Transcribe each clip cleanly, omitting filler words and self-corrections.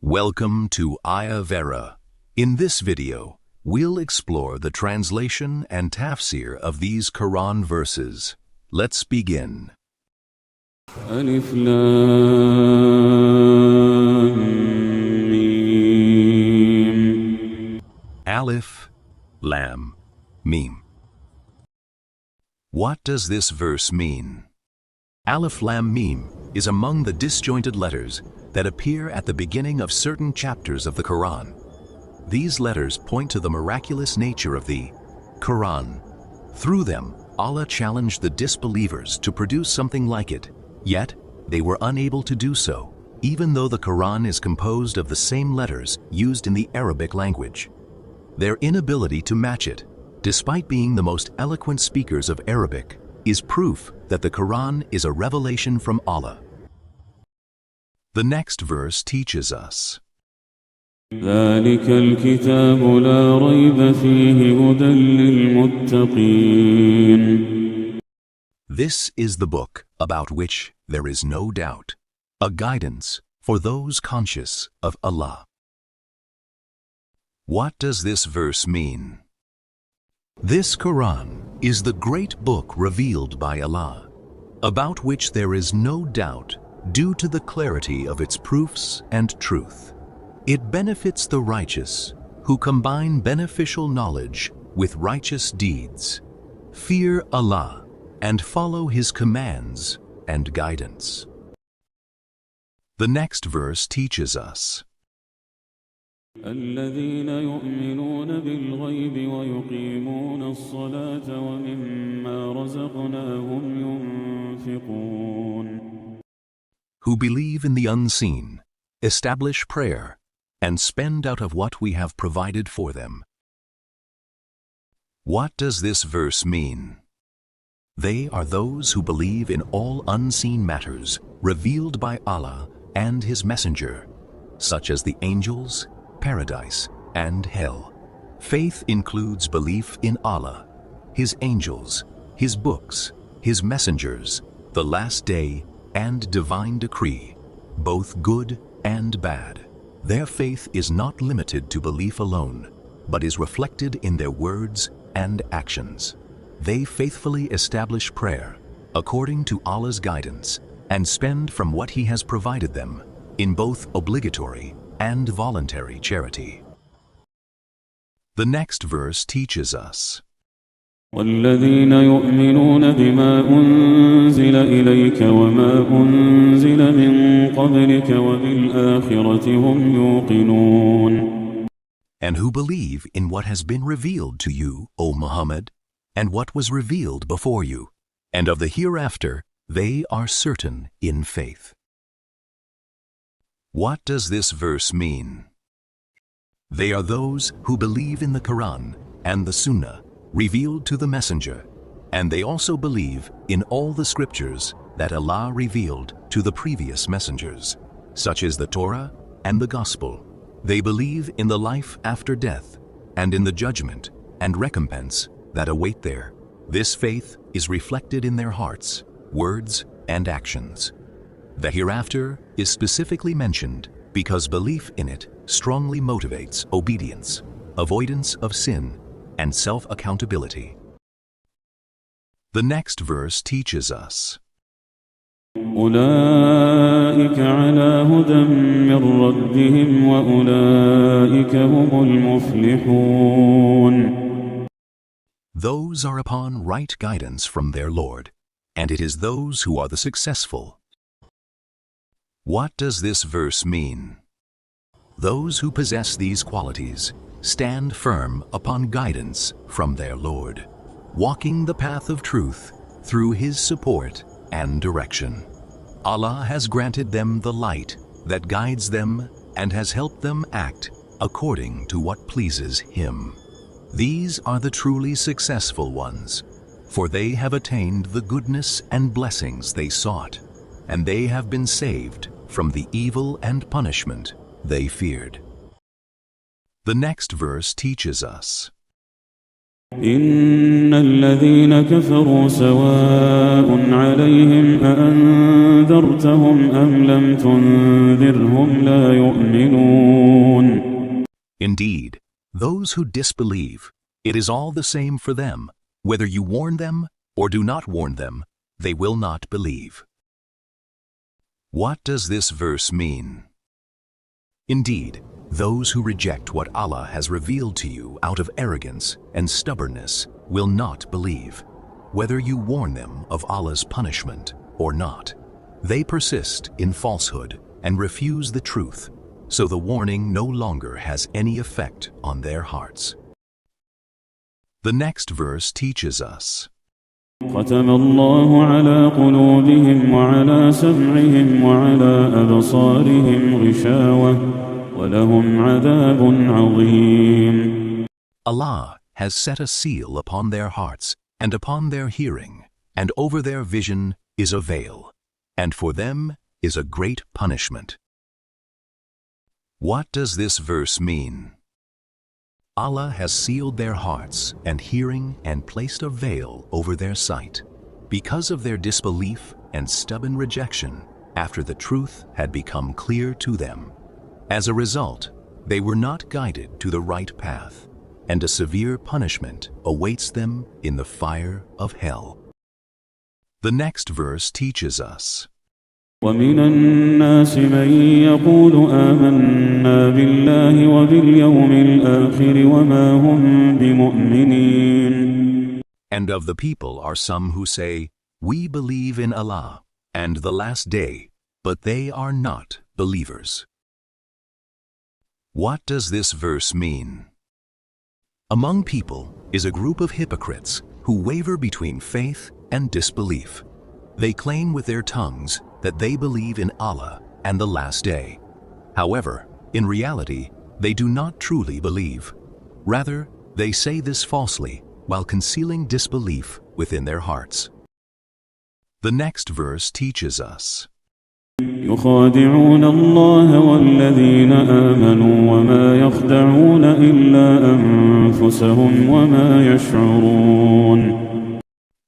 Welcome to Ayaverra. In this video, we'll explore the translation and tafsir of these Quran verses. Let's begin. Alif Lam Meem. Alif Lam Meem. What does this verse mean? Alif Lam Meem is among the disjointed letters that appear at the beginning of certain chapters of the Quran. These letters point to the miraculous nature of the Quran. Through them, Allah challenged the disbelievers to produce something like it, yet they were unable to do so, even though the Quran is composed of the same letters used in the Arabic language. Their inability to match it, despite being the most eloquent speakers of Arabic, is proof that the Quran is a revelation from Allah. The next verse teaches us, ذلك الكتاب لا ريب فيه هدى للمتقين. This is the book about which there is no doubt, a guidance for those conscious of Allah. What does this verse mean? This Quran is the great book revealed by Allah, about which there is no doubt due to the clarity of its proofs and truth. It benefits the righteous who combine beneficial knowledge with righteous deeds, fear Allah, and follow His commands and guidance. The next verse teaches us, الذين يؤمنون بالغيب ويقيمون الصلاة ومما رزقناهم ينفقون. who believe in the unseen, establish prayer, and spend out of what we have provided for them. What does this verse mean? They are those who believe in all unseen matters revealed by Allah and His Messenger, such as the angels, paradise, and hell. Faith includes belief in Allah, His angels, His books, His messengers, the last day, and divine decree, both good and bad. Their faith is not limited to belief alone, but is reflected in their words and actions. They faithfully establish prayer according to Allah's guidance and spend from what He has provided them in both obligatory and voluntary charity. The next verse teaches us, والذين يؤمنون بما أنزل إليك وما أنزل من قبلك وبالآخرة هم يوقنون. and who believe in what has been revealed to you, O Muhammad, and what was revealed before you, and of the hereafter they are certain in faith. What does this verse mean? They are those who believe in the Quran and the Sunnah revealed to the Messenger, and they also believe in all the scriptures that Allah revealed to the previous messengers, such as the Torah and the Gospel. They believe in the life after death and in the judgment and recompense that await there. This faith is reflected in their hearts, words, and actions. The hereafter is specifically mentioned because belief in it strongly motivates obedience, avoidance of sin, and self-accountability. The next verse teaches us, أولئك على هدى من ربهم وأولئك هم المفلحون. those are upon right guidance from their Lord, and it is those who are the successful. What does this verse mean? Those who possess these qualities stand firm upon guidance from their Lord, walking the path of truth through His support and direction. Allah has granted them the light that guides them and has helped them act according to what pleases Him. These are the truly successful ones, for they have attained the goodness and blessings they sought, and they have been saved from the evil and punishment they feared. The next verse teaches us, إن الذين كفروا سواء عليهم أأنذرتهم أم لم تنذرهم لا يؤمنون. Indeed, those who disbelieve, it is all the same for them, whether you warn them or do not warn them, they will not believe. What does this verse mean? Indeed, those who reject what Allah has revealed to you out of arrogance and stubbornness will not believe, whether you warn them of Allah's punishment or not. They persist in falsehood and refuse the truth, so the warning no longer has any effect on their hearts. The next verse teaches us, ختم الله على قلوبهم وعلى سمعهم وعلى أبصارهم غشاوة ولهم عذاب عظيم. Allah has set a seal upon their hearts and upon their hearing, and over their vision is a veil, and for them is a great punishment. What does this verse mean? Allah has sealed their hearts and hearing and placed a veil over their sight because of their disbelief and stubborn rejection after the truth had become clear to them. As a result, they were not guided to the right path, and a severe punishment awaits them in the fire of hell. The next verse teaches us, ومن الناس من يقول آمنا بالله وباليوم الآخر وما هم بمؤمنين. And of the people are some who say, we believe in Allah and the last day, but they are not believers. What does this verse mean? Among people is a group of hypocrites who waver between faith and disbelief. They claim with their tongues that they believe in Allah and the last day. However, in reality, they do not truly believe. Rather, they say this falsely while concealing disbelief within their hearts. The next verse teaches us, يخادعون الله والذين آمنوا وما يخدعون إلا أنفسهم وما يشعرون.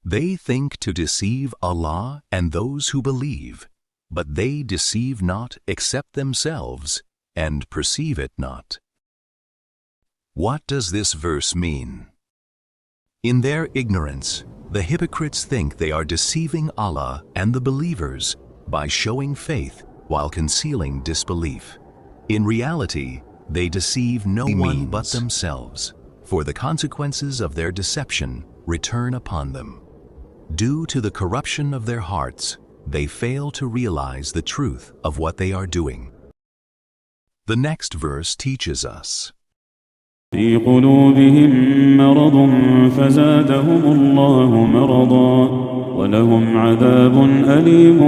They think to deceive Allah and those who believe, but they deceive not except themselves and perceive it not. What does this verse mean? In their ignorance, the hypocrites think they are deceiving Allah and the believers by showing faith while concealing disbelief. In reality, they deceive no one but themselves, for the consequences of their deception return upon them. Due to the corruption of their hearts, they fail to realize the truth of what they are doing. The next verse teaches us, في قلوبهم مرض فزادهم الله مرضا ولهم عذاب أليم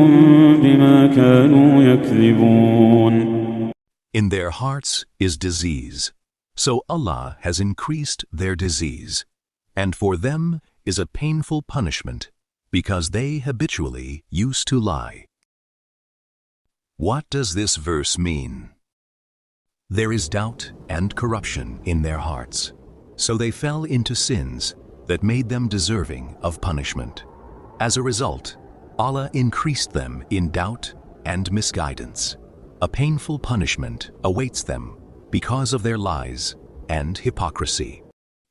بما كانوا يكذبون. In their hearts is disease, so Allah has increased their disease, and for them is a painful punishment because they habitually used to lie. What does this verse mean? There is doubt and corruption in their hearts, so they fell into sins that made them deserving of punishment. As a result, Allah increased them in doubt and misguidance. A painful punishment awaits them because of their lies and hypocrisy.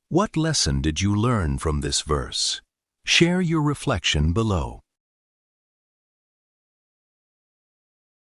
What lesson did you learn from this verse? Share your reflection below.